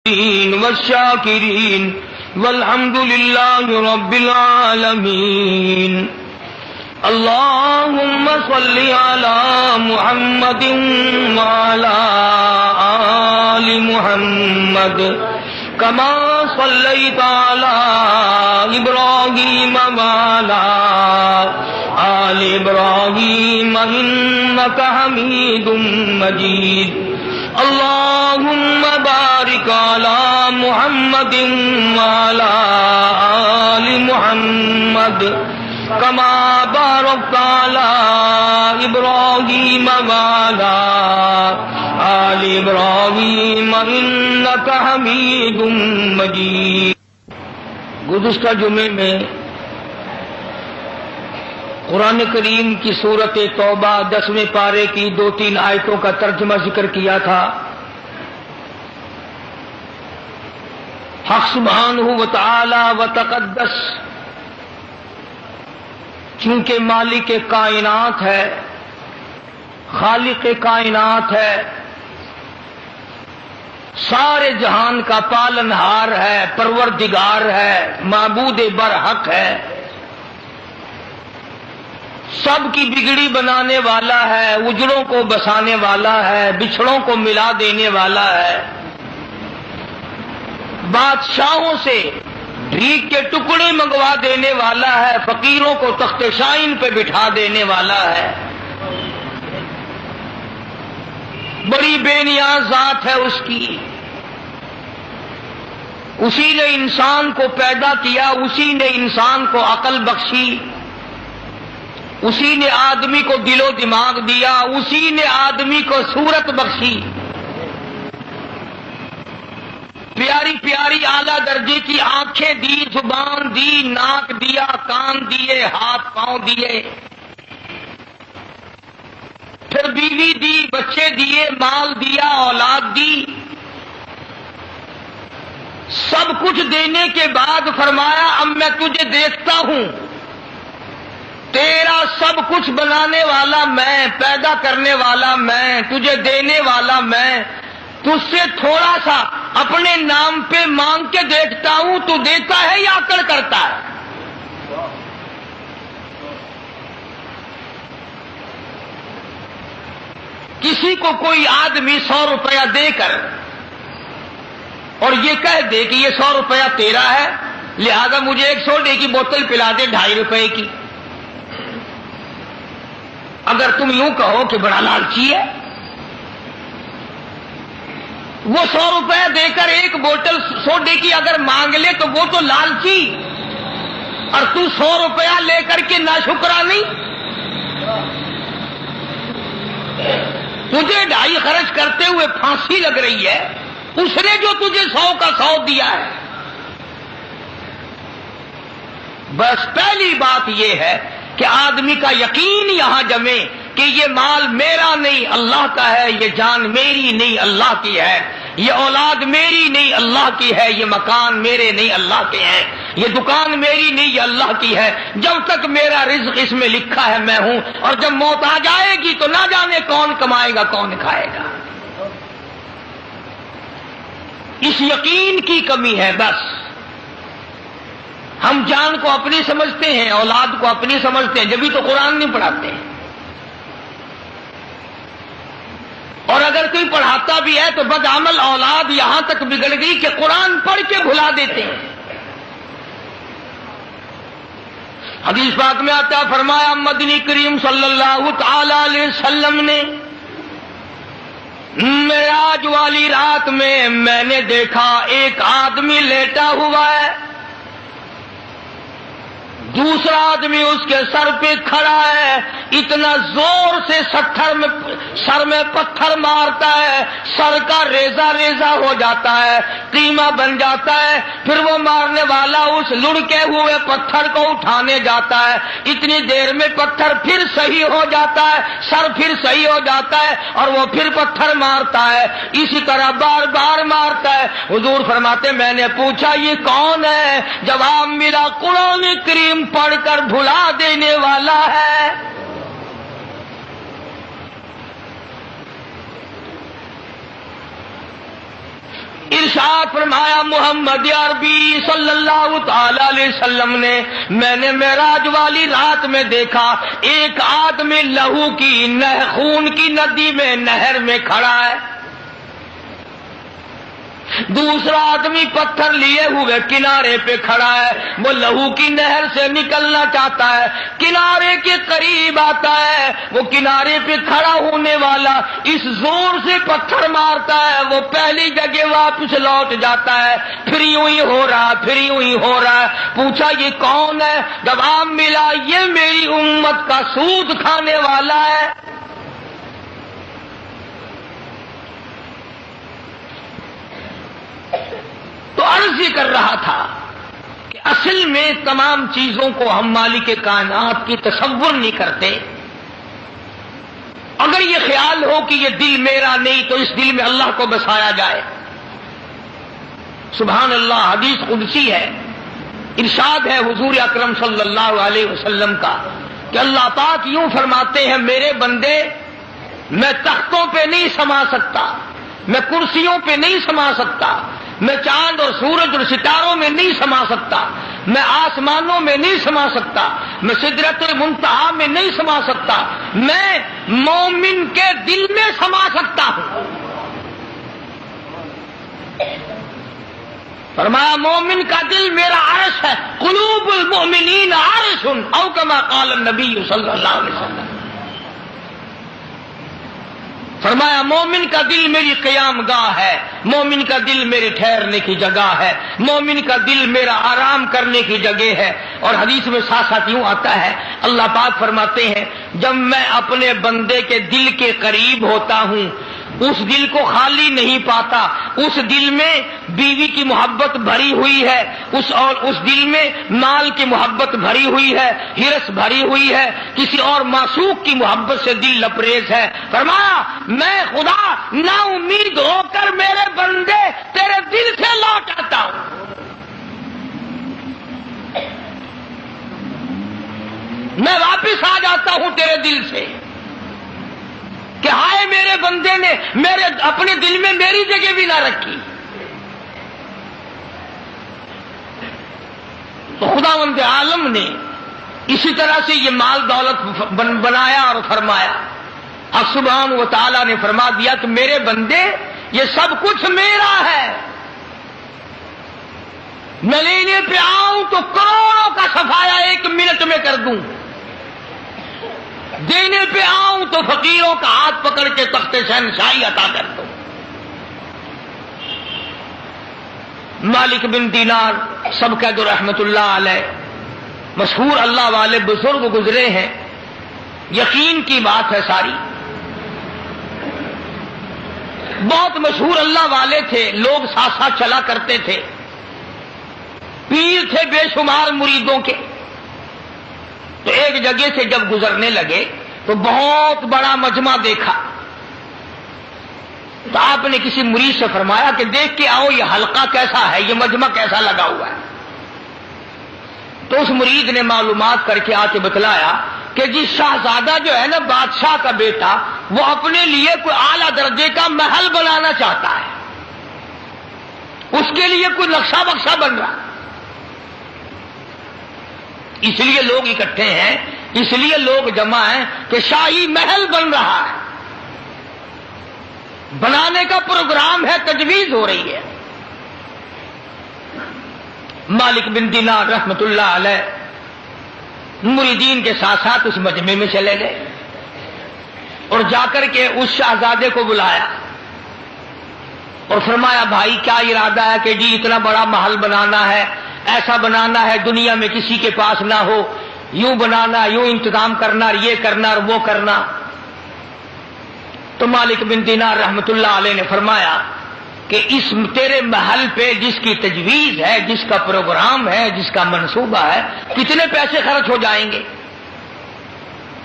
والشاکرین والحمد للہ رب العالمین۔ اللہم صل علی محمد وعلی آل محمد کما صلیت علی ابراہیم وعلی آل ابراہیم انک حمید مجید۔ اللہم بارک علی محمد وعلی آل محمد کما بارکت علی ابراہیم وعلی آل ابراہیم انک حمید مجید۔ گزشتہ جمعے میں قرآن کریم کی سورۃ توبہ 10ویں پارے کی 2-3 آیتوں کا ترجمہ ذکر کیا تھا۔ حق سبحانہ و تعالی و تقدس چونکہ مالک کائنات ہے، خالق کائنات ہے، سارے جہان کا پالنہار ہے، پروردگار ہے، معبود برحق ہے، سب کی بگڑی بنانے والا ہے، اجڑوں کو بسانے والا ہے، بچھڑوں کو ملا دینے والا ہے، بادشاہوں سے بھیک کے ٹکڑے منگوا دینے والا ہے، فقیروں کو تخت شائن پہ بٹھا دینے والا ہے، بڑی بے نیاز ذات ہے اس کی۔ اسی نے انسان کو پیدا کیا، اسی نے انسان کو عقل بخشی، اسی نے آدمی کو دل و دماغ دیا، اسی نے آدمی کو صورت بخشی، پیاری پیاری اعلیٰ درجے کی آنکھیں دی، زبان دی، ناک دیا، کان دیے، ہاتھ پاؤں دیے، پھر بیوی دی، بچے دیے، مال دیا، اولاد دی، سب کچھ دینے کے بعد فرمایا اب میں تجھے دیکھتا ہوں، تیرا سب کچھ بنانے والا میں، پیدا کرنے والا میں، تجھے دینے والا میں، تجھ سے تھوڑا سا اپنے نام پہ مانگ کے دیکھتا ہوں، تو دیتا ہے یا اکڑ کرتا ہے؟ کسی کو کوئی آدمی 100 روپیہ دے کر اور یہ کہہ دے کہ یہ 100 روپیہ تیرا ہے، لہذا مجھے ایک سوڈے کی بوتل پلا دے 2.5 روپے کی، اگر تم یوں کہو کہ بڑا لالچی ہے، وہ 100 روپے دے کر ایک بوتل سوڈے کی اگر مانگ لے تو وہ تو لالچی، اور تو 100 روپیہ لے کر کے ناشکرانی، تجھے 2.5 خرچ کرتے ہوئے پھانسی لگ رہی ہے، اس نے جو تجھے 100 کا 100 دیا ہے۔ بس پہلی بات یہ ہے کہ آدمی کا یقین یہاں جمے کہ یہ مال میرا نہیں اللہ کا ہے، یہ جان میری نہیں اللہ کی ہے، یہ اولاد میری نہیں اللہ کی ہے، یہ مکان میرے نہیں اللہ کے ہیں، یہ دکان میری نہیں یہ اللہ کی ہے، جب تک میرا رزق اس میں لکھا ہے میں ہوں، اور جب موت آ جائے گی تو نہ جانے کون کمائے گا کون کھائے گا۔ اس یقین کی کمی ہے بس۔ ہم جان کو اپنی سمجھتے ہیں، اولاد کو اپنی سمجھتے ہیں، جبھی تو قرآن نہیں پڑھاتے ہیں، اور اگر کوئی پڑھاتا بھی ہے تو بدعمل اولاد یہاں تک بگڑ گئی کہ قرآن پڑھ کے بھلا دیتے ہیں۔ حدیث پاک میں آتا فرمایا مدنی کریم صلی اللہ تعالی علیہ وسلم نے معراج والی رات میں نے دیکھا ایک آدمی لیٹا ہوا ہے، دوسرا آدمی اس کے سر پہ کھڑا ہے، اتنا زور سے سر میں پتھر مارتا ہے، سر کا ریزہ ریزہ ہو جاتا ہے، قیمہ بن جاتا ہے، پھر وہ مارنے والا اس لڑکے ہوئے پتھر کو اٹھانے جاتا ہے، اتنی دیر میں پتھر پھر صحیح ہو جاتا ہے، سر پھر صحیح ہو جاتا ہے، اور وہ پھر پتھر مارتا ہے، اسی طرح بار بار مارتا ہے۔ حضور فرماتے میں نے پوچھا یہ کون ہے؟ جواب ملا قرآن کریم پڑھ کر بھلا دینے والا ہے۔ ارشاد فرمایا محمد عربی صلی اللہ تعالی علیہ وسلم نے، میں نے معراج والی رات میں دیکھا ایک آدمی لہو کی خون کی ندی میں نہر میں کھڑا ہے، دوسرا آدمی پتھر لیے ہوئے کنارے پہ کھڑا ہے، وہ لہو کی نہر سے نکلنا چاہتا ہے، کنارے کے قریب آتا ہے، وہ کنارے پہ کھڑا ہونے والا اس زور سے پتھر مارتا ہے وہ پہلی جگہ واپس لوٹ جاتا ہے، پھر یوں ہی ہو رہا پھر یوں ہی ہو رہا ہے۔ پوچھا یہ کون ہے؟ جواب ملا یہ میری امت کا سود کھانے والا ہے۔ تو عرض یہ کر رہا تھا کہ اصل میں تمام چیزوں کو ہم مالک کائنات کی تصور نہیں کرتے۔ اگر یہ خیال ہو کہ یہ دل میرا نہیں تو اس دل میں اللہ کو بسایا جائے۔ سبحان اللہ، حدیث قدسی ہے، ارشاد ہے حضور اکرم صلی اللہ علیہ وسلم کا کہ اللہ پاک یوں فرماتے ہیں میرے بندے میں تختوں پہ نہیں سما سکتا، میں کرسیوں پہ نہیں سما سکتا، میں چاند اور سورج اور ستاروں میں نہیں سما سکتا، میں آسمانوں میں نہیں سما سکتا، میں سدرۃ المنتہا میں نہیں سما سکتا، میں مومن کے دل میں سما سکتا ہوں۔ فرمایا مومن کا دل میرا عرش ہے، قلوب المؤمنین عرش او کما قال النبی صلی اللہ علیہ وسلم۔ فرمایا مومن کا دل میری قیام گاہ ہے، مومن کا دل میرے ٹھہرنے کی جگہ ہے، مومن کا دل میرا آرام کرنے کی جگہ ہے۔ اور حدیث میں ساتھ ساتھ یوں آتا ہے اللہ پاک فرماتے ہیں جب میں اپنے بندے کے دل کے قریب ہوتا ہوں اس دل کو خالی نہیں پاتا، اس دل میں بیوی کی محبت بھری ہوئی ہے، اس دل میں مال کی محبت بھری ہوئی ہے، ہرس بھری ہوئی ہے، کسی اور معشوق کی محبت سے دل لبریز ہے۔ فرمایا میں خدا نا امید ہو کر میرے بندے تیرے دل سے لوٹ آتا ہوں۔ میں واپس آ جاتا ہوں تیرے دل سے کہ ہائے میرے بندے نے میرے اپنے دل میں میری جگہ بھی نہ رکھی۔ تو خداوند عالم نے اسی طرح سے یہ مال دولت بنایا اور فرمایا، اب سبحانہ و تعالیٰ نے فرما دیا کہ میرے بندے یہ سب کچھ میرا ہے، میں لینے پہ آؤں تو کروڑوں کا صفایا 1 منٹ میں کر دوں، دینے پہ آؤں تو فقیروں کا ہاتھ پکڑ کے تخت شہنشاہی عطا کر دوں۔ مالک بن دینار سب کہہ دو رحمت اللہ علیہ، مشہور اللہ والے بزرگ گزرے ہیں، یقین کی بات ہے ساری، بہت مشہور اللہ والے تھے، لوگ ساتھ ساتھ چلا کرتے تھے، پیر تھے بے شمار مریدوں کے۔ تو ایک جگہ سے جب گزرنے لگے تو بہت بڑا مجمع دیکھا، تو آپ نے کسی مرید سے فرمایا کہ دیکھ کے آؤ یہ حلقہ کیسا ہے، یہ مجمع کیسا لگا ہوا ہے۔ تو اس مرید نے معلومات کر کے آ کے بتلایا کہ جی شہزادہ جو ہے نا بادشاہ کا بیٹا، وہ اپنے لیے کوئی اعلیٰ درجے کا محل بنانا چاہتا ہے، اس کے لیے کوئی نقشہ بکشہ بن رہا، اس لیے لوگ اکٹھے ہیں، اس لیے لوگ جمع ہیں کہ شاہی محل بن رہا ہے، بنانے کا پروگرام ہے، تجویز ہو رہی ہے۔ مالک بن دینار رحمت اللہ علیہ مریدین کے ساتھ ساتھ اس مجمع میں چلے گئے اور جا کر کے اس شہزادے کو بلایا اور فرمایا بھائی کیا ارادہ ہے کہ جی اتنا بڑا محل بنانا ہے، ایسا بنانا ہے دنیا میں کسی کے پاس نہ ہو، یوں بنانا، یوں انتظام کرنا، یہ کرنا اور وہ کرنا۔ تو مالک بن دینار رحمت اللہ علیہ نے فرمایا کہ اس تیرے محل پہ جس کی تجویز ہے، جس کا پروگرام ہے، جس کا منصوبہ ہے، کتنے پیسے خرچ ہو جائیں گے؟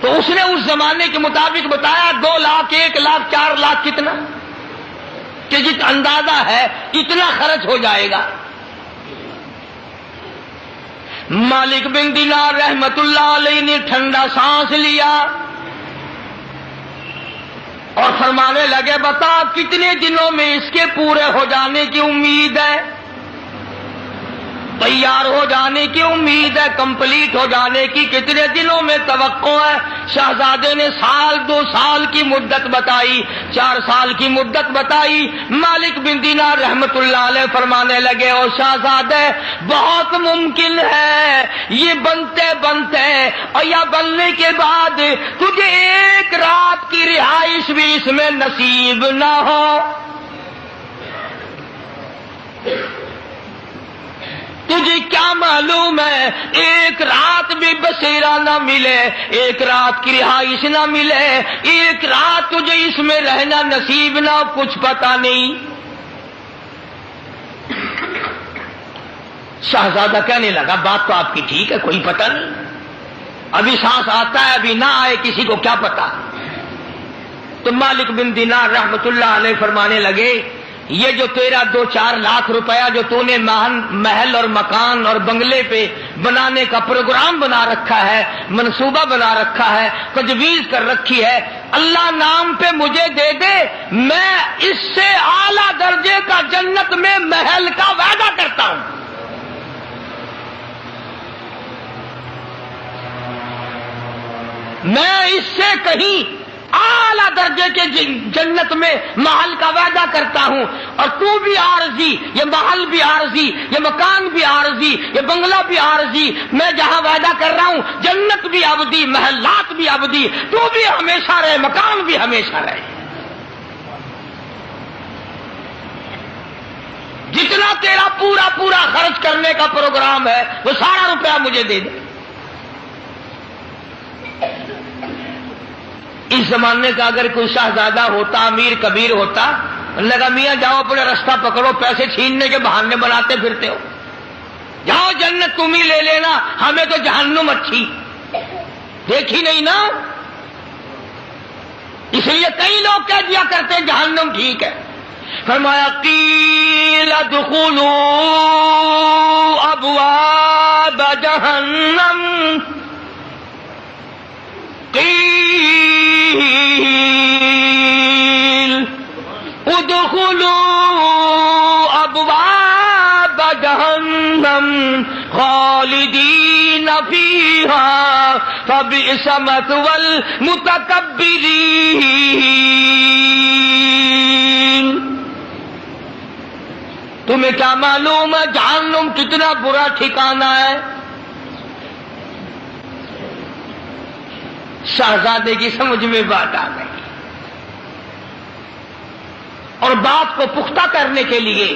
تو اس نے اس زمانے کے مطابق بتایا 2 لاکھ 1 لاکھ 4 لاکھ کتنا کہ جس اندازہ ہے اتنا خرچ ہو جائے گا۔ مالک بن دینار رحمت اللہ علیہ نے ٹھنڈا سانس لیا اور فرمانے لگے بتا کتنے دنوں میں اس کے پورے ہو جانے کی امید ہے، تیار ہو جانے کی امید ہے، کمپلیٹ ہو جانے کی کتنے دنوں میں توقع ہے؟ شہزادے نے سال 2 سال کی مدت بتائی، 4 سال کی مدت بتائی۔ مالک بن دینار رحمت اللہ علیہ فرمانے لگے او شہزادے بہت ممکن ہے یہ بنتے بنتے اور یا بننے کے بعد تجھے ایک رات کی رہائش بھی اس میں نصیب نہ ہو۔ تجھے کیا معلوم ہے ایک رات بھی بسیرا نہ ملے، ایک رات کی رہائش نہ ملے، ایک رات تجھے اس میں رہنا نصیب نہ، کچھ پتا نہیں۔ شہزادہ کہنے لگا بات تو آپ کی ٹھیک ہے، کوئی پتہ نہیں، ابھی سانس آتا ہے ابھی نہ آئے، کسی کو کیا پتا۔ تو مالک بن دینار رحمت اللہ علیہ فرمانے لگے یہ جو تیرا 2-4 لاکھ روپیہ جو تو نے محل اور مکان اور بنگلے پہ بنانے کا پروگرام بنا رکھا ہے، منصوبہ بنا رکھا ہے، تجویز کر رکھی ہے، اللہ نام پہ مجھے دے دے، میں اس سے اعلیٰ درجے کا جنت میں محل کا وعدہ کرتا ہوں۔ میں اس سے کہیں اعلیٰ درجے کے جنت میں محل کا وعدہ کرتا ہوں، اور تو بھی عارضی، یہ محل بھی عارضی، یہ مکان بھی عارضی، یہ بنگلہ بھی عارضی، میں جہاں وعدہ کر رہا ہوں جنت بھی ابدی، محلات بھی ابدی، تو بھی ہمیشہ رہے، مکان بھی ہمیشہ رہے۔ جتنا تیرا پورا خرچ کرنے کا پروگرام ہے وہ سارا روپیہ مجھے دے دے۔ اس زمانے کا اگر کوئی شہزادہ ہوتا، امیر کبیر ہوتا، لگا میاں جاؤ اپنے راستہ پکڑو، پیسے چھیننے کے بہانے بناتے پھرتے ہو، جاؤ جنت تم ہی لے لینا، ہمیں تو جہنم اچھی دیکھی نہیں نا۔ اس لیے کئی لوگ کہہ دیا کرتے جہنم ٹھیک ہے۔ فرمایا قیل ادخلوا ابواب جہنم، قیل ادخلوا ابواب جہنم خالدین فیہا فبئس مثوی المتکبرین۔ تمہیں کیا معلوم ہے جہنم کتنا برا ٹھکانہ ہے؟ شہزادے کی سمجھ میں بات آ گئی، اور بات کو پختہ کرنے کے لیے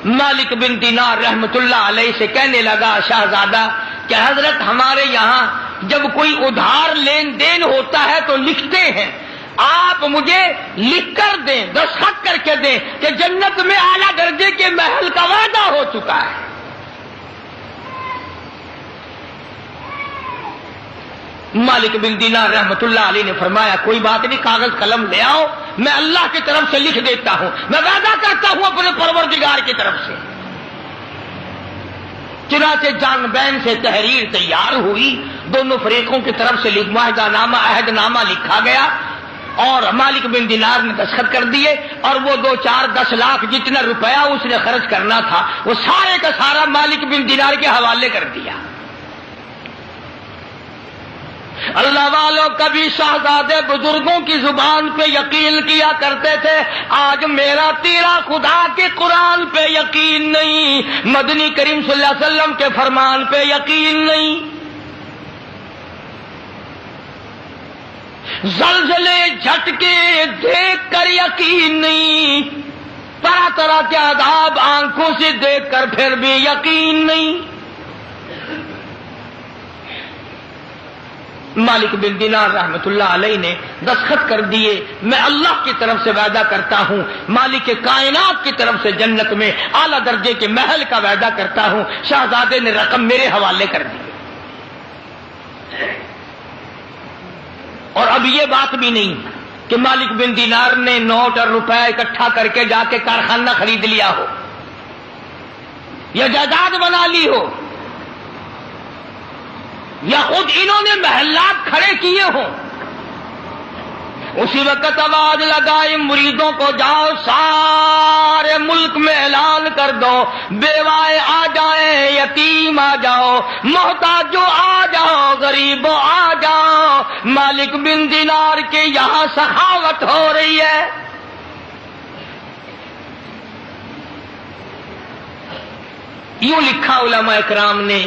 مالک بن دینار رحمت اللہ علیہ سے کہنے لگا شہزادہ کہ حضرت ہمارے یہاں جب کوئی ادھار لین دین ہوتا ہے تو لکھتے ہیں، آپ مجھے لکھ کر دیں، دستخط کر کے دیں کہ جنت میں اعلیٰ درجے کے محل کا وعدہ ہو چکا ہے۔ مالک بن دینار رحمت اللہ علیہ نے فرمایا کوئی بات نہیں، کاغذ قلم لے آؤ، میں اللہ کی طرف سے لکھ دیتا ہوں، میں وعدہ کرتا ہوں اپنے پروردگار کی طرف سے۔ چنانچہ جان بین سے تحریر تیار ہوئی، دونوں فریقوں کی طرف سے معاہدہ نامہ عہد نامہ لکھا گیا، اور مالک بن دینار نے دستخط کر دیے، اور وہ 2-4-10 لاکھ جتنا روپیہ اس نے خرچ کرنا تھا وہ سارے کا سارا مالک بن دینار کے حوالے کر دیا۔ اللہ والوں کبھی شہزادے بزرگوں کی زبان پہ یقین کیا کرتے تھے، آج میرا تیرا خدا کے قرآن پہ یقین نہیں، مدنی کریم صلی اللہ علیہ وسلم کے فرمان پہ یقین نہیں، زلزلے جھٹکے دیکھ کر یقین نہیں، طرح طرح کے عذاب آنکھوں سے دیکھ کر پھر بھی یقین نہیں۔ مالک بن دینار رحمت اللہ علیہ نے دستخط کر دیے، میں اللہ کی طرف سے وعدہ کرتا ہوں، مالک کائنات کی طرف سے جنت میں اعلیٰ درجے کے محل کا وعدہ کرتا ہوں۔ شہزادے نے رقم میرے حوالے کر دی، اور اب یہ بات بھی نہیں کہ مالک بن دینار نے نوٹ اور روپے اکٹھا کر کے جا کے کارخانہ خرید لیا ہو یا جائیداد بنا لی ہو یا خود انہوں نے محلات کھڑے کیے ہوں، اسی وقت آواز لگائی مریدوں کو، جاؤ سارے ملک میں اعلان کر دو، بیوائے آ جائیں، یتیم آ جاؤ، محتاجوں آ جاؤ، غریبوں آ جاؤ، مالک بن دینار کے یہاں سخاوت ہو رہی ہے۔ یوں لکھا علماء اکرام نے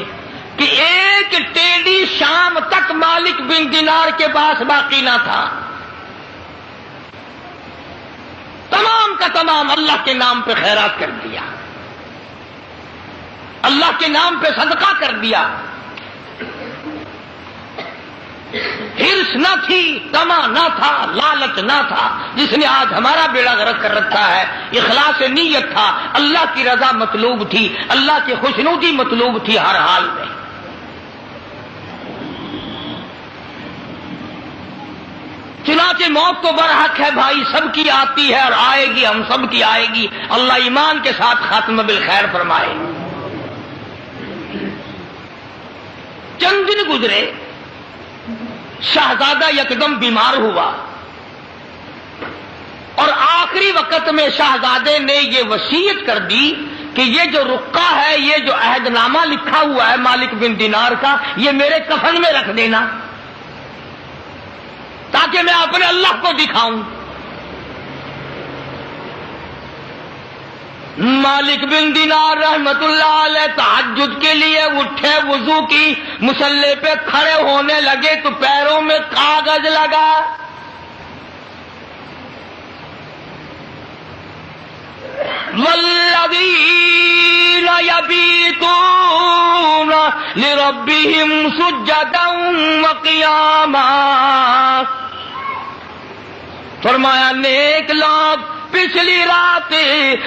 کہ ایک ٹیڈی شام تک مالک بن دینار کے پاس باقی نہ تھا، تمام کا تمام اللہ کے نام پہ خیرات کر دیا، اللہ کے نام پہ صدقہ کر دیا۔ ہرس نہ تھی، طمع نہ تھا، لالچ نہ تھا، جس نے آج ہمارا بیڑا غرق کر رکھا ہے۔ اخلاص نیت تھا، اللہ کی رضا مطلوب تھی، اللہ کی خوشنودی مطلوب تھی ہر حال میں۔ چنانچہ موت تو برحق ہے بھائی، سب کی آتی ہے اور آئے گی، ہم سب کی آئے گی، اللہ ایمان کے ساتھ خاتمہ بالخیر فرمائے۔ چند دن گزرے، شہزادہ یکدم بیمار ہوا، اور آخری وقت میں شہزادے نے یہ وصیت کر دی کہ یہ جو رقعہ ہے، یہ جو عہد نامہ لکھا ہوا ہے مالک بن دینار کا، یہ میرے کفن میں رکھ دینا تاکہ میں اپنے اللہ کو دکھاؤں۔ مالک بن دینار رحمت اللہ علیہ تہجد کے لیے اٹھے، وضو کی، مصلی پہ کھڑے ہونے لگے تو پیروں میں کاغذ لگا۔ والذین یبیتون لربہم سجدا وقیاما، فرمایا نیک لوگ پچھلی رات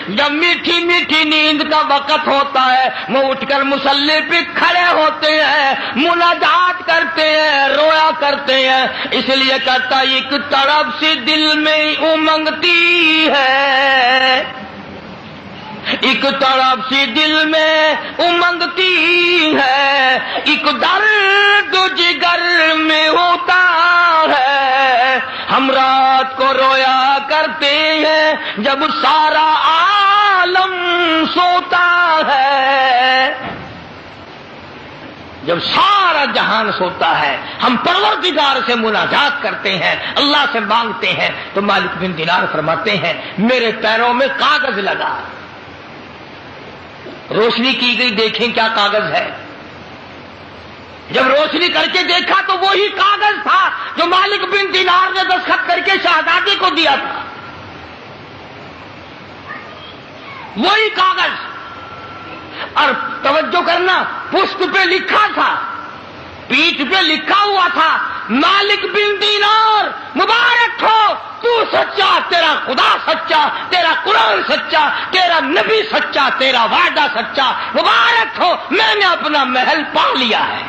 جب میٹھی میٹھی نیند کا وقت ہوتا ہے وہ اٹھ کر مصلی پہ کھڑے ہوتے ہیں، مناجات کرتے ہیں، رویا کرتے ہیں۔ اس لیے کہتا ایک طرف سے دل میں امنگتی ہے، ایک طرف سے دل میں امنگتی ہے، ایک درد جگر میں ہوتا ہے۔ ہم رات کو رویا کرتے ہیں جب سارا عالم سوتا ہے، جب سارا جہان سوتا ہے ہم پروردگار سے مناجات کرتے ہیں، اللہ سے مانگتے ہیں۔ تو مالک بن دینار فرماتے ہیں میرے پیروں میں کاغذ لگا، روشنی کی گئی، دیکھیں کیا کاغذ ہے۔ جب روشنی کر کے دیکھا تو وہی کاغذ تھا جو مالک بن دینار نے دستخط کر کے شہزادے کو دیا تھا، وہی کاغذ۔ اور توجہ کرنا، پشت پہ لکھا تھا، پیٹھ پہ لکھا ہوا تھا مالک بن دینار مبارک ہو تو سچا، تیرا خدا سچا، تیرا قرآن سچا، تیرا نبی سچا، تیرا وعدہ سچا، مبارک ہو میں نے اپنا محل پا لیا ہے۔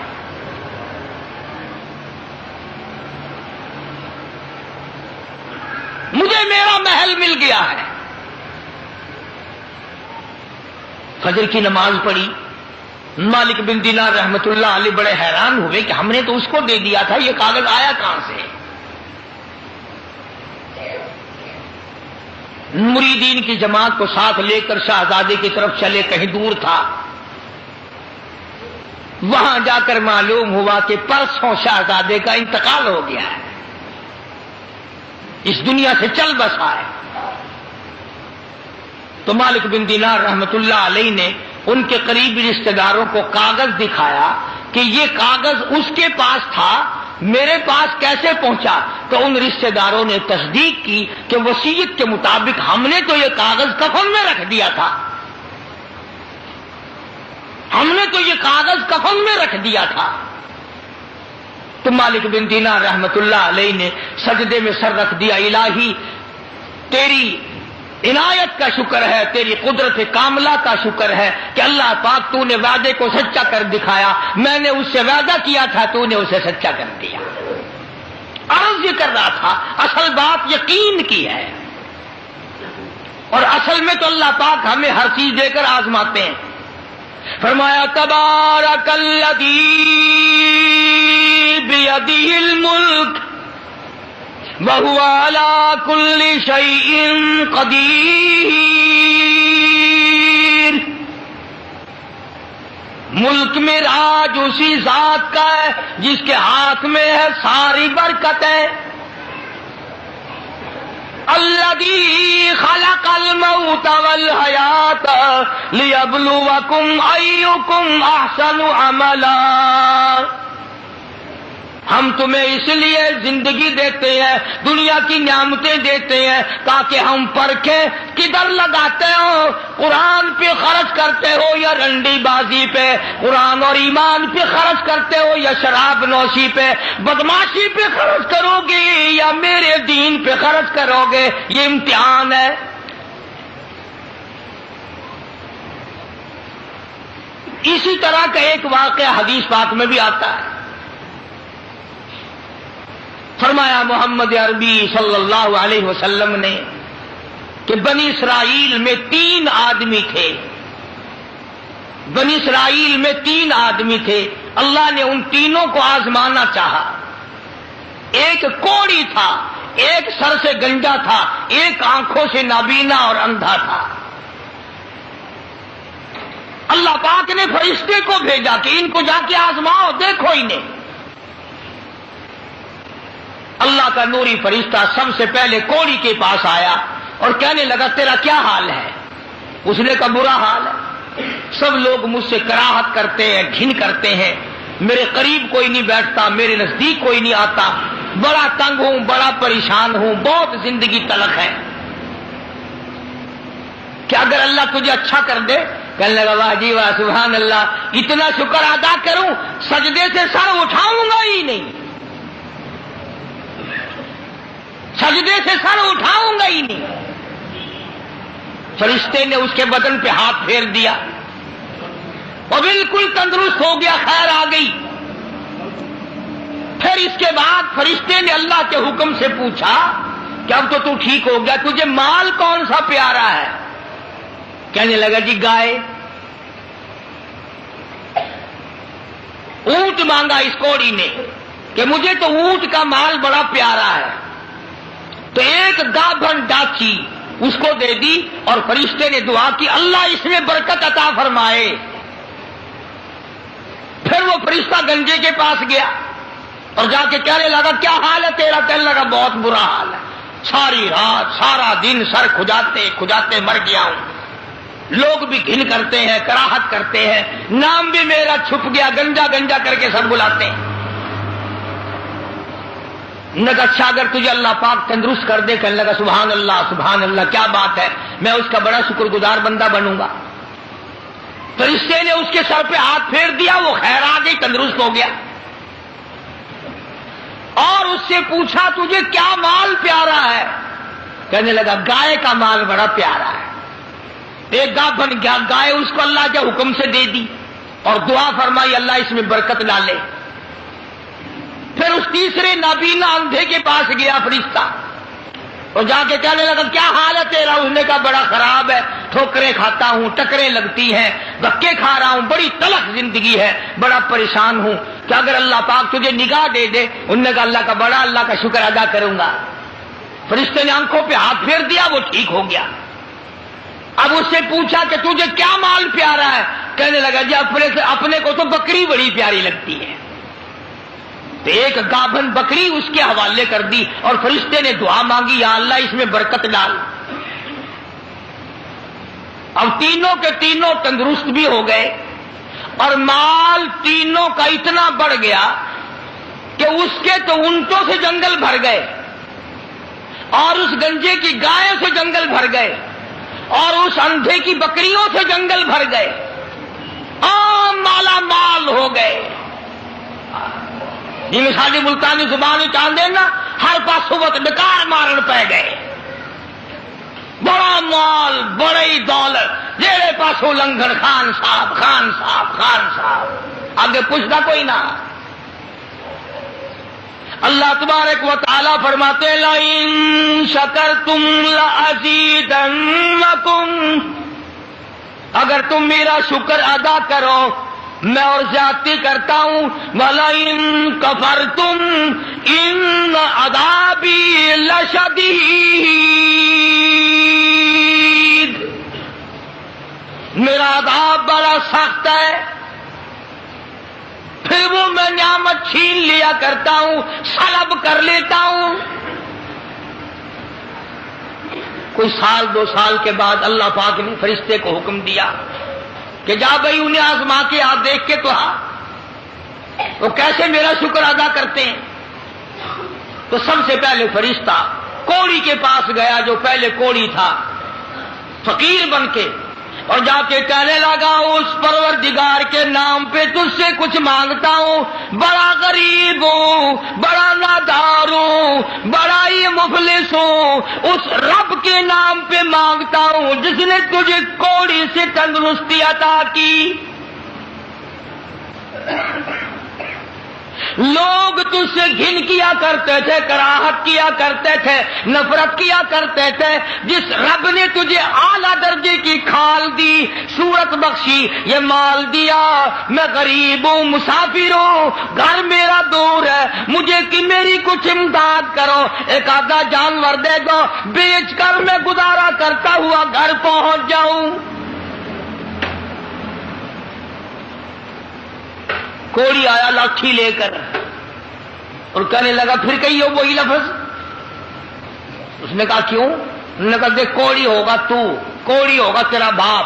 مجھے میرا محل مل گیا ہے۔ فجر کی نماز پڑھی، مالک بن دینار رحمت اللہ علیہ بڑے حیران ہوئے کہ ہم نے تو اس کو دے دیا تھا، یہ کاغذ آیا کہاں سے؟ مریدین کی جماعت کو ساتھ لے کر شہزادے کی طرف چلے، کہیں دور تھا، وہاں جا کر معلوم ہوا کہ پرسوں شہزادے کا انتقال ہو گیا ہے، اس دنیا سے چل بسا ہے۔ تو مالک بن دینار رحمت اللہ علیہ نے ان کے قریبی رشتہ داروں کو کاغذ دکھایا کہ یہ کاغذ اس کے پاس تھا، میرے پاس کیسے پہنچا؟ تو ان رشتہ داروں نے تصدیق کی کہ وصیت کے مطابق ہم نے تو یہ کاغذ کفن میں رکھ دیا تھا، ہم نے تو یہ کاغذ کفن میں رکھ دیا تھا۔ تو مالک بن دینار رحمت اللہ علیہ نے سجدے میں سر رکھ دیا، الہی تیری عنایت کا شکر ہے، تیری قدرت کاملہ کا شکر ہے کہ اللہ پاک تو نے وعدے کو سچا کر دکھایا، میں نے اس سے وعدہ کیا تھا، تو نے اسے سچا کر دیا۔ عرض یہ کر رہا تھا اصل بات یقین کی ہے، اور اصل میں تو اللہ پاک ہمیں ہر چیز دے کر آزماتے ہیں۔ فرمایا تبارک الذی بیدہ الملک وَهُوَ عَلَى كُلِّ شَيْءٍ قدیر۔ ملک میں راج اسی ذات کا ہے جس کے ہاتھ میں ہے ساری برکتیں۔ الذی خلق الموت والحیات لیبلوکم ایکم احسن عملا۔ ہم تمہیں اس لیے زندگی دیتے ہیں، دنیا کی نعمتیں دیتے ہیں تاکہ ہم پرکھیں کدھر لگاتے ہو، قرآن پہ خرچ کرتے ہو یا رنڈی بازی پہ، قرآن اور ایمان پہ خرچ کرتے ہو یا شراب نوشی پہ، بدماشی پہ خرچ کرو گے یا میرے دین پہ خرچ کرو گے، یہ امتحان ہے۔ اسی طرح کا ایک واقعہ حدیث پاک میں بھی آتا ہے۔ فرمایا محمد عربی صلی اللہ علیہ وسلم نے کہ بنی اسرائیل میں 3 آدمی تھے، بنی اسرائیل میں 3 آدمی تھے، اللہ نے ان تینوں کو آزمانا چاہا۔ ایک کوڑی تھا، ایک سر سے گنجا تھا، ایک آنکھوں سے نابینا اور اندھا تھا۔ اللہ پاک نے فرشتے کو بھیجا کہ ان کو جا کے آزماؤ، دیکھو انہیں۔ اللہ کا نوری فرشتہ سب سے پہلے کوڑی کے پاس آیا اور کہنے لگا تیرا کیا حال ہے؟ اس نے کہا برا حال ہے، سب لوگ مجھ سے کراہت کرتے ہیں، گھن کرتے ہیں، میرے قریب کوئی نہیں بیٹھتا، میرے نزدیک کوئی نہیں آتا، بڑا تنگ ہوں، بڑا پریشان ہوں، بہت زندگی تلخ ہے۔ کیا اگر اللہ تجھے اچھا کر دے؟ کہنے لگا واہ جی واہ سبحان اللہ، اتنا شکر ادا کروں سجدے سے سر اٹھاؤں گا ہی نہیں، سجدے سے سر اٹھاؤں گا ہی نہیں۔ فرشتے نے اس کے بدن پہ ہاتھ پھیر دیا اور بالکل تندرست ہو گیا، خیر آ گئی۔ پھر اس کے بعد فرشتے نے اللہ کے حکم سے پوچھا کہ اب تو ٹھیک ہو گیا، تجھے مال کون سا پیارا ہے؟ کہنے لگا جی گائے۔ اونٹ مانگا اس کوڑی نے کہ مجھے تو اونٹ کا مال بڑا پیارا ہے، تو ایک گابھن ڈاچی اس کو دے دی اور فرشتے نے دعا کی اللہ اس میں برکت عطا فرمائے۔ پھر وہ فرشتہ گنجے کے پاس گیا اور جا کے کہنے لگا کیا حال ہے تیرا؟ کہنے لگا بہت برا حال ہے، ساری رات سارا دن سر کھجاتے کھجاتے مر گیا ہوں، لوگ بھی گھن کرتے ہیں، کراہت کرتے ہیں، نام بھی میرا چھپ گیا، گنجا گنجا کر کے سب بلاتے ہیں۔ اچھا اگر تجھے اللہ پاک تندرست کر دے، کہنے لگا سبحان اللہ کیا بات ہے، میں اس کا بڑا شکر گزار بندہ بنوں گا۔ فرشتے نے اس کے سر پہ ہاتھ پھیر دیا، وہ خیر آ گئی، تندرست ہو گیا۔ اور اس سے پوچھا تجھے کیا مال پیارا ہے؟ کہنے لگا گائے کا مال بڑا پیارا ہے۔ ایک گابھن گائے اس کو اللہ کے حکم سے دے دی اور دعا فرمائی اللہ اس میں برکت ڈالے۔ پھر اس تیسرے نابینا اندھے کے پاس گیا فرشتہ اور جا کے کہنے لگا کیا حال ہے تیرا؟ اس نے کہا بڑا خراب ہے، ٹھوکریں کھاتا ہوں، ٹکریں لگتی ہیں، دھکے کھا رہا ہوں، بڑی تلخ زندگی ہے، بڑا پریشان ہوں، کہ اگر اللہ پاک تجھے نگاہ دے دے؟ انہوں نے کہا اللہ کا شکر ادا کروں گا۔ فرشتے نے آنکھوں پہ ہاتھ پھیر دیا، وہ ٹھیک ہو گیا۔ اب اس سے پوچھا کہ تجھے کیا مال پیارا ہے؟ کہنے لگا جی اپنے کو تو بکری بڑی پیاری لگتی ہے۔ تو ایک گابھن بکری اس کے حوالے کر دی اور فرشتے نے دعا مانگی یا اللہ اس میں برکت ڈال۔ اب تینوں کے تینوں تندرست بھی ہو گئے اور مال تینوں کا اتنا بڑھ گیا کہ اس کے تو اونٹوں سے جنگل بھر گئے اور اس گنجے کی گائے سے جنگل بھر گئے اور اس اندھے کی بکریوں سے جنگل بھر گئے، عام مالا مال ہو گئے۔ جی ساری ملتانی زبان چاندے نا ہر پاس صبح بیکار مارن پہ گئے، بڑا مال بڑی دولت، جیڑے پاسوں لنگھن خان صاحب آگے پوچھتا کوئی نہ۔ اللہ تبارک و تعالیٰ فرماتے لَئِن شَكَرْتُمْ لَأَزِيدَنَّكُمْ، اگر تم میرا شکر ادا کرو میں اور زیادتی کرتا ہوں. وَلَئِن كَفَرْتُمْ إِنَّ عَذَابِي لَشَدِيدٌ. میرا عذاب بڑا سخت ہے. پھر وہ میں نعمت چھین لیا کرتا ہوں, سلب کر لیتا ہوں. کوئی سال 2 سال کے بعد اللہ پاک نے فرشتے کو حکم دیا کہ جا بھائی انہیں آزما کے آپ دیکھ کے تو وہ کیسے میرا شکر ادا کرتے ہیں. تو سب سے پہلے فرشتہ کوڑی کے پاس گیا جو پہلے کوڑی تھا, فقیر بن کے, اور جا کے کہنے لگا اس پروردگار کے نام پہ تجھ سے کچھ مانگتا ہوں. بڑا غریب ہوں, بڑا نادار ہوں, بڑا ہی مفلس ہوں. اس رب کے نام پہ مانگتا ہوں جس نے تجھے کوڑی سے تندرستی عطا کی. لوگ تجھ سے گھن کیا کرتے تھے, کراہت کیا کرتے تھے, نفرت کیا کرتے تھے. جس رب نے تجھے اعلیٰ درجے کی کھال دی, صورت بخشی, یہ مال دیا. میں غریب ہوں, مسافر ہوں, گھر میرا دور ہے, مجھے کہ میری کچھ امداد کرو, ایک آدھا جانور دے دو, بیچ کر میں گزارا کرتا ہوا گھر پہنچ جاؤں. کوڑی آیا لاٹھی لے کر اور کہنے لگا پھر کہیے وہی لفظ. اس نے کہا کیوں؟ انہوں نے کہا دیکھ کوڑی ہوگا تو, کوڑی ہوگا تیرا باپ,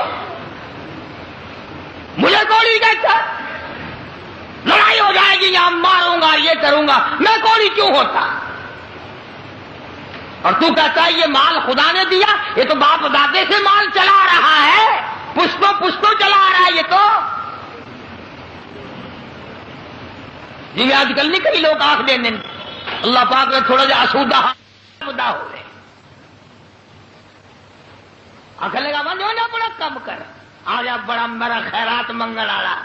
مجھے کوڑی کہتا, لڑائی ہو جائے گی, یہاں ماروں گا, یہ کروں گا, میں کوڑی کیوں ہوتا؟ اور تو کہتا ہے یہ مال خدا نے دیا, یہ تو باپ دادے سے مال چلا رہا ہے, پشتوں چلا رہا ہے یہ تو. جی آج کل نہیں کئی لوگ آنکھ دینے, اللہ پاک نے تھوڑا جا آسودہ ہو گئے. آنکھ لگا من ہونا بڑا کم کر, آجا بڑا میرا خیرات منگل آلا,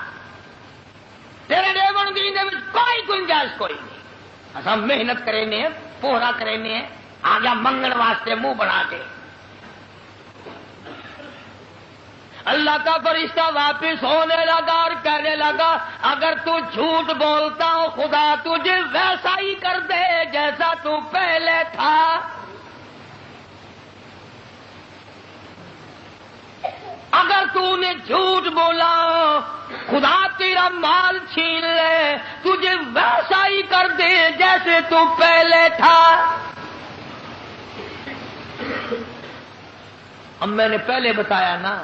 تیرے ڈیون کی کوئی گنجائش کوئی نہیں. اصا محنت کرنے, پوہرا کرنے, آجا منگل واسطے منہ بنا کے. اللہ کا فرشتہ واپس ہونے لگا اور کہنے لگا اگر تو جھوٹ بولتا ہو خدا تجھے ویسا ہی کر دے جیسا تو پہلے تھا. اگر تو نے جھوٹ بولا خدا تیرا مال چھین لے, تجھے ویسا ہی کر دے جیسے تو پہلے تھا. اب میں نے پہلے بتایا نا,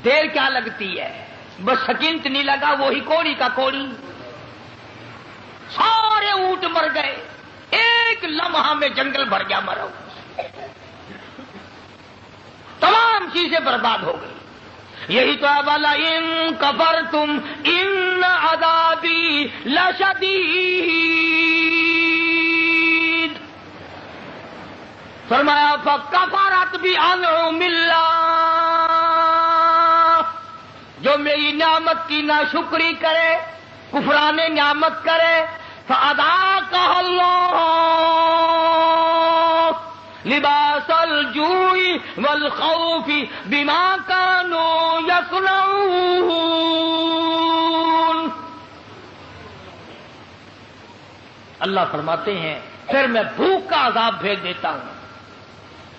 دیر کیا لگتی ہے, بس سکینت نہیں لگا وہی کوڑی کا کوڑی. سارے اونٹ مر گئے, ایک لمحہ میں جنگل بھر گیا مرو, تمام چیزیں برباد ہو گئی. یہی تو ہے وَلَئِن كَفَرْتُمْ إِنَّ عَذَابِي لَشَدِيدٌ. فرمایا فَكَفَرَتْ بِأَنْعُمِ اللَّهِ, جو میری نعمت کی ناشکری کرے, کفران نعمت کرے, فَأَذَاقَهَا اللَّهُ لِبَاسَ الْجُوعِ وَالْخَوْفِ بِمَا كَانُوا يَصْنَعُونَ. اللہ فرماتے ہیں پھر میں بھوک کا عذاب بھیج دیتا ہوں,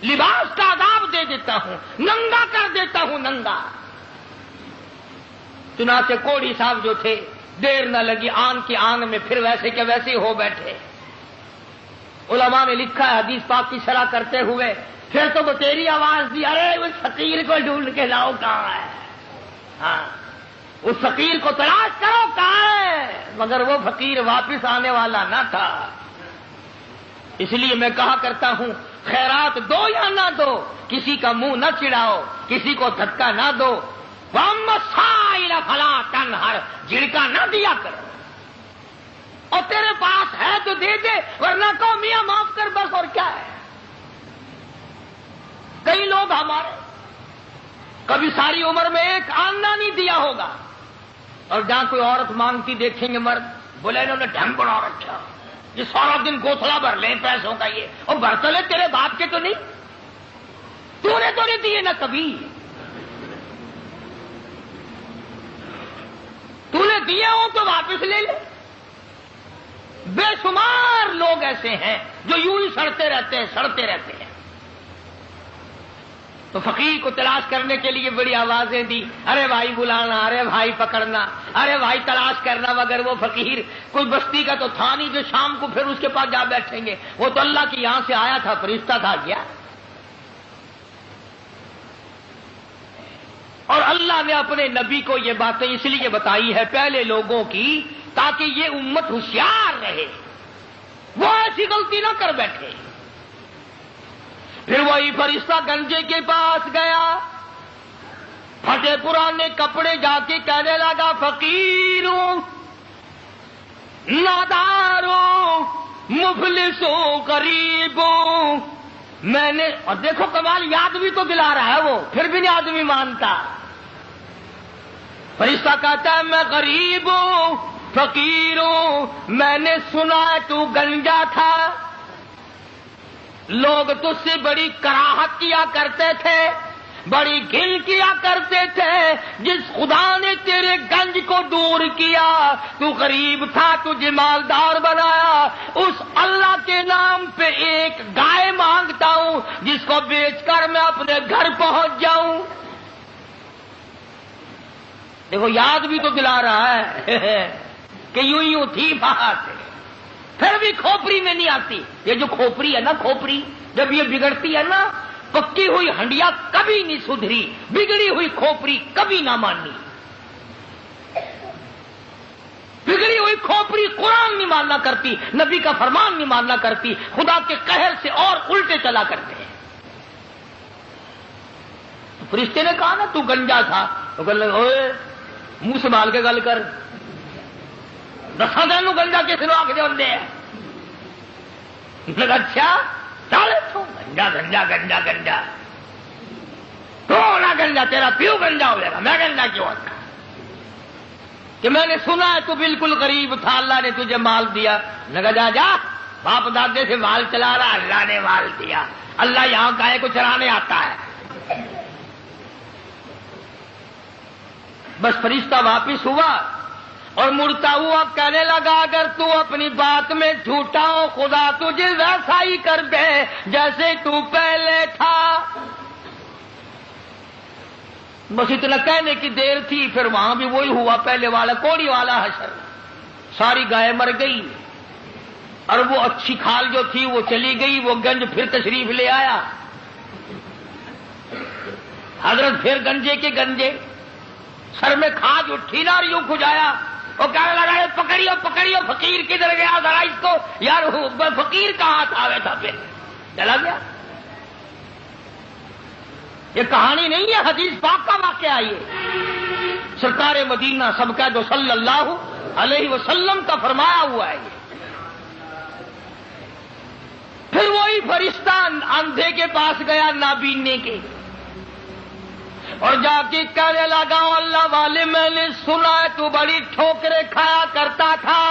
لباس کا عذاب دے دیتا ہوں, ننگا کر دیتا ہوں, ننگا. چنانچہ کوڑی صاحب جو تھے دیر نہ لگی, آن کی آن میں پھر ویسے کے ویسے ہو بیٹھے. علماء نے لکھا ہے حدیث پاک کی شرح کرتے ہوئے, پھر تو وہ تیری آواز دی, ارے اس فقیر کو ڈھونڈ کے لاؤ کہاں ہے, ہاں اس فقیر کو تلاش کرو کہاں ہے. مگر وہ فقیر واپس آنے والا نہ تھا. اس لیے میں کہا کرتا ہوں خیرات دو یا نہ دو, کسی کا منہ نہ چڑھاؤ, کسی کو دھکا نہ دو. وَأَمَّا السَّائِلَ فَلَا تَنْهَرْ, جھڑکا نہ دیا کرو. اور تیرے پاس ہے تو دے دے, ورنہ کہو میاں معاف کر بس, اور کیا ہے. کئی لوگ ہمارے کبھی ساری عمر میں ایک آنا نہیں دیا ہوگا, اور جہاں کوئی عورت مانگتی دیکھیں گے مرد, بولے انہوں نے ڈھنگ بنا رکھا, یہ سارا دن گوتھلا بھر لیں پیسوں کا, یہ اور برتلے تیرے باپ کے تو نہیں, تو نے تو نہیں دیے نہ کبھی. دیے ہوں تو واپس لے لے. بے شمار لوگ ایسے ہیں جو یوں ہی سڑتے رہتے ہیں. تو فقیر کو تلاش کرنے کے لیے بڑی آوازیں دی، ارے بھائی بلانا، ارے بھائی پکڑنا، ارے بھائی تلاش کرنا، مگر وہ فقیر کوئی بستی کا تو تھا نہیں جو شام کو پھر اس کے پاس جا بیٹھیں گے. وہ تو اللہ کی یہاں سے آیا تھا، فرشتہ تھا کیا. اور اللہ نے اپنے نبی کو یہ باتیں اس لیے بتائی ہے پہلے لوگوں کی، تاکہ یہ امت ہوشیار رہے، وہ ایسی غلطی نہ کر بیٹھے. پھر وہی فرشتہ گنجے کے پاس گیا، پھٹے پرانے کپڑے جا کے کہنے لگا، فقیروں، ناداروں، مفلسوں، غریبوں، میں نے. اور دیکھو کمال، یاد بھی تو دلا رہا ہے وہ، پھر بھی نہیں آدمی مانتا. فرشتہ کہتا ہے میں غریب ہوں، فقیر ہوں، میں نے سنا تو گنجا تھا، لوگ تجھ سے بڑی کراہت کیا کرتے تھے، بڑی گھن کیا کرتے تھے. جس خدا نے تیرے گنج کو دور کیا، تو غریب تھا، تجھے مالدار بنایا، اس اللہ کے نام پہ ایک گائے مانگتا ہوں جس کو بیچ کر میں اپنے گھر پہنچ جاؤں. دیکھو یاد بھی تو دلا رہا ہے کہ یوں تھی بات، پھر بھی کھوپڑی میں نہیں آتی. یہ جو کھوپڑی ہے نا، کھوپڑی جب یہ بگڑتی ہے نا، پکی ہوئی ہنڈیا کبھی نہیں سدھری، بگڑی ہوئی کھوپڑی کبھی نہ ماننی. بگڑی ہوئی کھوپڑی قرآن نہیں ماننا کرتی، نبی کا فرمان نہیں ماننا کرتی، خدا کے قہر سے اور الٹے چلا کرتے ہیں. فرشتے نے کہا نا تو گنجا تھا، تو کہنے لگا اوے منہ سنبھال کے گل کر، دساں تینوں گنجا کس نے آخر ہوندے ہیں. لگا اچھا چل تو گنجا گنجا گنجا گنجا تو نہ گنجا، تیرا پیو گنجا ہو جائے گا، میں گنجا کیوں ہوتا کہ میں نے سنا ہے تو بالکل غریب تھا، اللہ نے تجھے مال دیا. لگا جا جا، باپ دادے سے مال چلا رہا، اللہ نے مال دیا، اللہ یہاں گائے کو چرانے آتا ہے. بس فرشتہ واپس ہوا اور مڑتا ہوا کہنے لگا، اگر تو اپنی بات میں جھوٹا ہو، خدا تجھے ویسا ہی کر دے جیسے تو پہلے تھا. بس اتنا کہنے کی دیر تھی، پھر وہاں بھی وہی ہوا پہلے والا کوڑی والا حشر. ساری گائے مر گئی اور وہ اچھی کھال جو تھی وہ چلی گئی. وہ گنج پھر تشریف لے آیا، حضرت پھر گنجے کے گنجے، سر میں کھاج اٹھی نا اور یوں کھجایا. وہ کہنے لگا پکڑیو پکڑیو، فقیر کدھر گیا ذرا اس کو. یار فقیر کہاں تھا، تھا پھر چلا گیا. یہ کہانی نہیں ہے، حدیث پاک کا واقعہ. یہ سرکار مدینہ سب کا جو صلی اللہ علیہ وسلم کا فرمایا ہوا ہے. پھر وہی فرشتہ اندھے کے پاس گیا، نابینے کے، اور جا کے کہنے لگا، اللہ والے میں نے سنا ہے تو بڑی ٹھوکریں کھایا کرتا تھا،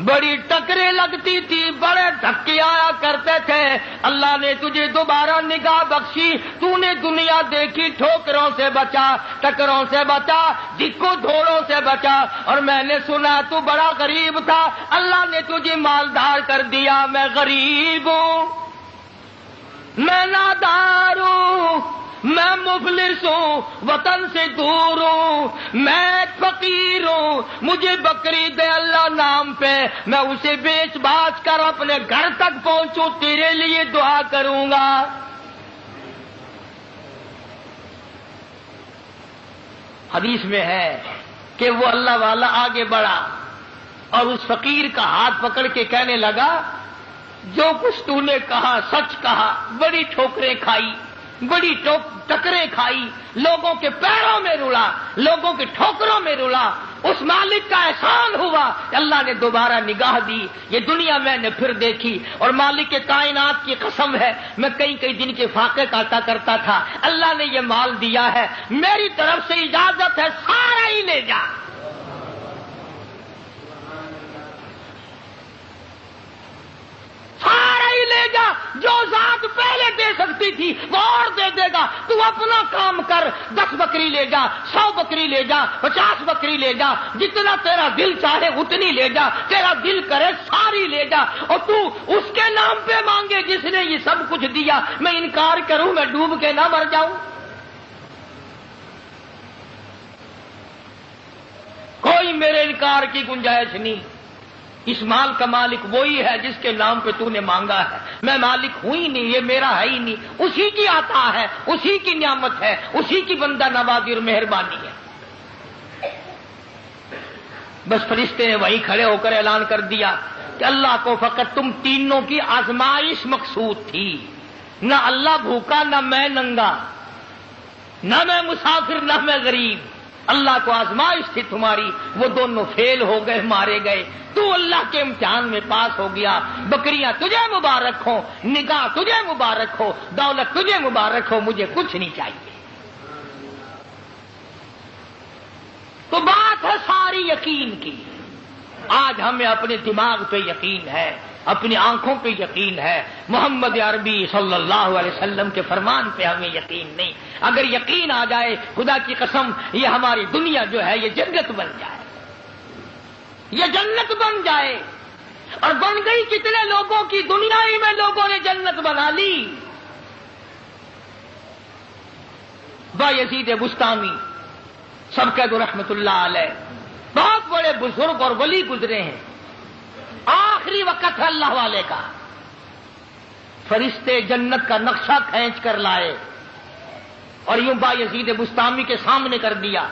بڑی ٹکریں لگتی تھی، بڑے دھکے آیا کرتے تھے. اللہ نے تجھے دوبارہ نگاہ بخشی، تو نے دنیا دیکھی، ٹھوکروں سے بچا، ٹکروں سے بچا، دکوں دھوڑوں سے بچا، اور میں نے سنا تو بڑا غریب تھا، اللہ نے تجھے مالدار کر دیا. میں غریب ہوں، میں نادار ہوں، میں مفلس ہوں، وطن سے دور ہوں، میں فقیر ہوں، مجھے بکری دے اللہ نام پہ، میں اسے بیچ باچ کر اپنے گھر تک پہنچوں، تیرے لیے دعا کروں گا. حدیث میں ہے کہ وہ اللہ والا آگے بڑھا اور اس فقیر کا ہاتھ پکڑ کے کہنے لگا، جو کچھ تو نے کہا سچ کہا، بڑی ٹھوکریں کھائی، بڑی ٹکریں کھائی، لوگوں کے پیروں میں رلا، لوگوں کے ٹھوکروں میں رلا. اس مالک کا احسان ہوا، اللہ نے دوبارہ نگاہ دی، یہ دنیا میں نے پھر دیکھی. اور مالک کے کائنات کی قسم ہے، میں کئی دن کے فاقے کاٹا کرتا تھا، اللہ نے یہ مال دیا ہے، میری طرف سے اجازت ہے، سارا ہی لے جا. سارا ہی لے لے جا، جو ذات پہلے دے سکتی تھی وہ اور دے دے گا، تو اپنا کام کر، 10 بکری لے جا، 100 بکری لے جا، 50 بکری لے جا، جتنا تیرا دل چاہے اتنی لے جا، تیرا دل کرے ساری لے جا، اور تو اس کے نام پہ مانگے جس نے یہ سب کچھ دیا، میں انکار کروں میں ڈوب کے نہ مر جاؤں؟ کوئی میرے انکار کی گنجائش نہیں۔ اس مال کا مالک وہی ہے جس کے نام پہ تو نے مانگا ہے، میں مالک ہوں ہی نہیں، یہ میرا ہے ہی نہیں، اسی کی عطا ہے، اسی کی نعمت ہے، اسی کی بندہ نوازی اور مہربانی ہے۔ بس فرشتے نے وہیں کھڑے ہو کر اعلان کر دیا کہ اللہ کو فقط تم تینوں کی آزمائش مقصود تھی، نہ اللہ بھوکا، نہ میں ننگا، نہ میں مسافر، نہ میں غریب، اللہ کو آزمائش تھی تمہاری، وہ دونوں فیل ہو گئے، مارے گئے، تو اللہ کے امتحان میں پاس ہو گیا، بکریاں تجھے مبارک ہو، نگاہ تجھے مبارک ہو، دولت تجھے مبارک ہو، مجھے کچھ نہیں چاہیے۔ تو بات ہے ساری یقین کی۔ آج ہمیں اپنے دماغ پہ یقین ہے، اپنی آنکھوں پہ یقین ہے، محمد عربی صلی اللہ علیہ وسلم کے فرمان پہ ہمیں یقین نہیں۔ اگر یقین آ جائے، خدا کی قسم، یہ ہماری دنیا جو ہے یہ جنت بن جائے، یہ جنت بن جائے۔ اور بن گئی کتنے لوگوں کی، دنیا ہی میں لوگوں نے جنت بنا لی۔ بایزید بستامی سب کہہ دو رحمت اللہ علیہ، بہت بڑے بزرگ اور ولی گزرے ہیں، آخری وقت ہے اللہ والے کا، فرشتے جنت کا نقشہ کھینچ کر لائے اور یوں بایزید بستامی کے سامنے کر دیا،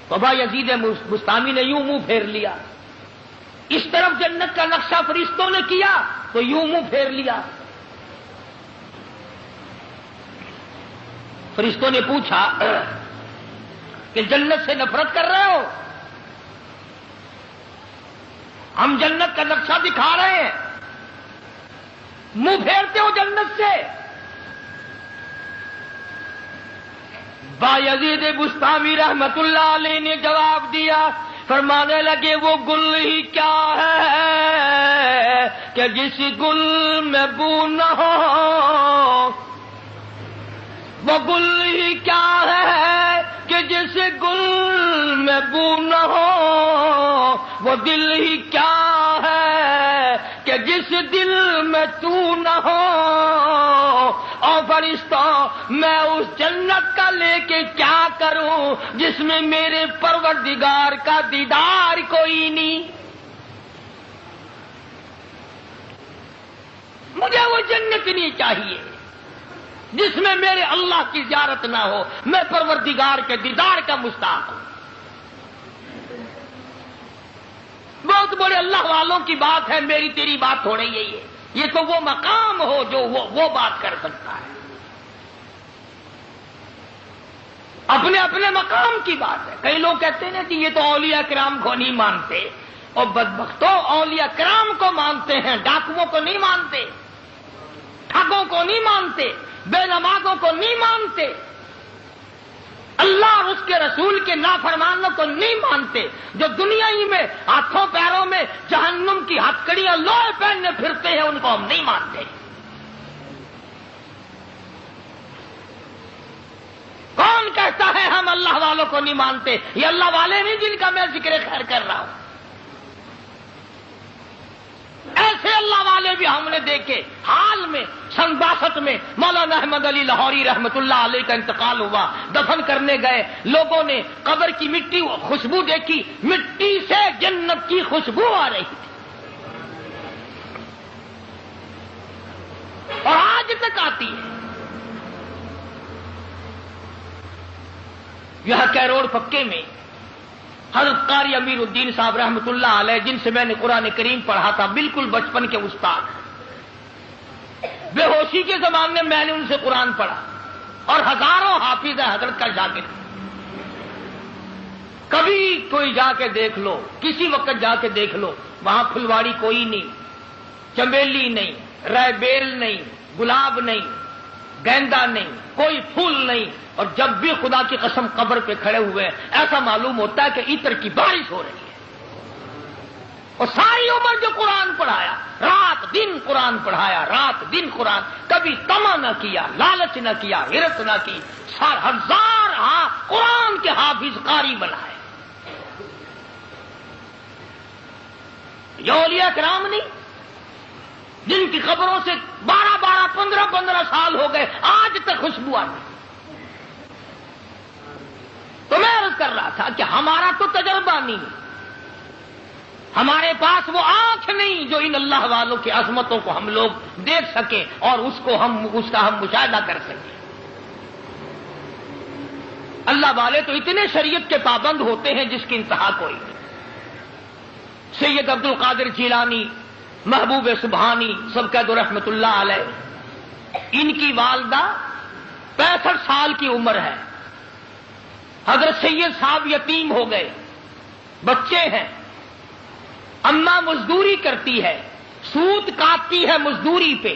تو بایزید بستامی نے یوں منہ پھیر لیا، اس طرف جنت کا نقشہ فرشتوں نے کیا تو یوں منہ پھیر لیا۔ فرشتوں نے پوچھا کہ جنت سے نفرت کر رہے ہو؟ ہم جنت کا نقشہ دکھا رہے ہیں، منہ پھیرتے ہو جنت سے؟ بایزید بستامی رحمت اللہ علیہ نے جواب دیا، فرمانے لگے وہ گل ہی کیا ہے کہ جس گل میں بو نہ ہو، وہ گل ہی کیا ہے کہ جس گل میں بو نہ ہو، وہ دل ہی کیا ہے کہ جس دل میں تو نہ ہو، اور فرشتوں میں اس جنت کا لے کے کیا کروں جس میں میرے پروردگار کا دیدار کوئی نہیں؟ مجھے وہ جنت نہیں چاہیے جس میں میرے اللہ کی زیارت نہ ہو، میں پروردگار کے دیدار کا مشتاق ہوں۔ بہت بڑے اللہ والوں کی بات ہے، میری تیری بات تھوڑی یہی ہے، یہ تو وہ مقام ہو جو وہ بات کر سکتا ہے، اپنے اپنے مقام کی بات ہے۔ کئی لوگ کہتے ہیں کہ یہ تو اولیاء کرام کو نہیں مانتے، اور بدبختوں اولیاء کرام کو مانتے ہیں، ڈاکوؤں کو نہیں مانتے، ٹھگوں کو نہیں مانتے، بے نمازوں کو نہیں مانتے، اللہ اور اس کے رسول کے نافرمانوں کو نہیں مانتے، جو دنیا ہی میں ہاتھوں پیروں میں جہنم کی ہتکڑیاں لوہے پہننے پھرتے ہیں، ان کو ہم نہیں مانتے۔ کون کہتا ہے ہم اللہ والوں کو نہیں مانتے؟ یہ اللہ والے نہیں جن کا میں ذکر خیر کر رہا ہوں، ایسے اللہ والے بھی ہم نے دیکھے۔ حال میں سن 62 میں مولانا احمد علی لاہوری رحمت اللہ علیہ کا انتقال ہوا، دفن کرنے گئے، لوگوں نے قبر کی مٹی خوشبو دیکھی، مٹی سے جنت کی خوشبو آ رہی تھی، اور آج تک آتی ہے۔ یہاں کیروڑ پکے میں حضرت قاری امیر الدین صاحب رحمت اللہ علیہ، جن سے میں نے قرآن کریم پڑھا تھا، بالکل بچپن کے استاد، بے ہوشی کے زمانے میں نے ان سے قرآن پڑھا، اور ہزاروں حافظ حضرت کا شاگرد۔ کبھی کوئی جا کے دیکھ لو، کسی وقت جا کے دیکھ لو، وہاں پھلواڑی کوئی نہیں، چمیلی نہیں، ریبیل نہیں، گلاب نہیں، گیندا نہیں، کوئی پھول نہیں، اور جب بھی خدا کی قسم قبر پہ کھڑے ہوئے ایسا معلوم ہوتا ہے کہ عطر کی بارش ہو رہی ہے۔ اور ساری عمر جو قرآن پڑھایا، رات دن قرآن پڑھایا، رات دن قرآن، کبھی طمع نہ کیا، لالچ نہ کیا، حرص نہ کی، 1000 قرآن کے حافظ قاری بنائے۔ یہ اولیاء کرام نہیں جن کی قبروں سے 12 15 سال ہو گئے، آج تک خوشبو آتی۔ تو میں عرض کر رہا تھا کہ ہمارا تو تجربہ نہیں، ہمارے پاس وہ آنکھ نہیں جو ان اللہ والوں کی عظمتوں کو ہم لوگ دیکھ سکیں اور اس کا ہم مشاہدہ کر سکیں۔ اللہ والے تو اتنے شریعت کے پابند ہوتے ہیں جس کی انتہا کوئی نہیں۔ سید عبد القادر جیلانی، محبوب سبحانی سب کا دو رحمت اللہ علیہ، ان کی والدہ 65 سال کی عمر ہے۔ حضرت سید صاحب یتیم ہو گئے، بچے ہیں، اماں مزدوری کرتی ہے، سوت کاٹتی ہے مزدوری پہ،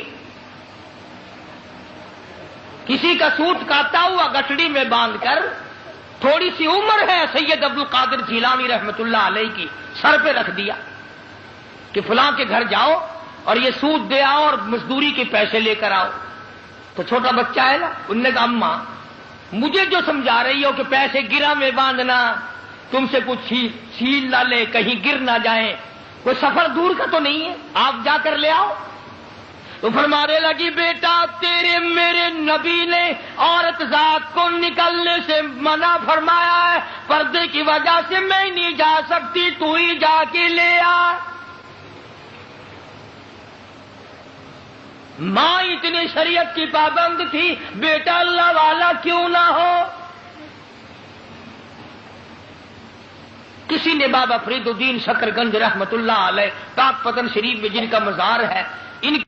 کسی کا سوت کاٹتا ہوا گٹڑی میں باندھ کر، تھوڑی سی عمر ہے سید عبد القادر جیلانی رحمت اللہ علیہ کی، سر پہ رکھ دیا کہ فلاں کے گھر جاؤ اور یہ سود دے آؤ اور مزدوری کے پیسے لے کر آؤ۔ تو چھوٹا بچہ ہے نا، انہوں نے کہا اماں مجھے جو سمجھا رہی ہو کہ پیسے گرا میں باندھنا، تم سے کچھ چھین نہ لے، کہیں گر نہ جائیں، کوئی سفر دور کا تو نہیں ہے، آپ جا کر لے آؤ۔ تو فرمانے لگی بیٹا تیرے میرے نبی نے عورت ذات کو نکلنے سے منع فرمایا ہے، پردے کی وجہ سے میں نہیں جا سکتی، تو ہی جا کے لے آ۔ ماں اتنی شریعت کی پابند تھی، بیٹا اللہ والا کیوں نہ ہو۔ کسی نے بابا فرید الدین شکر گنج رحمت اللہ علیہ پاک پتن شریف میں جن کا مزار ہے، ان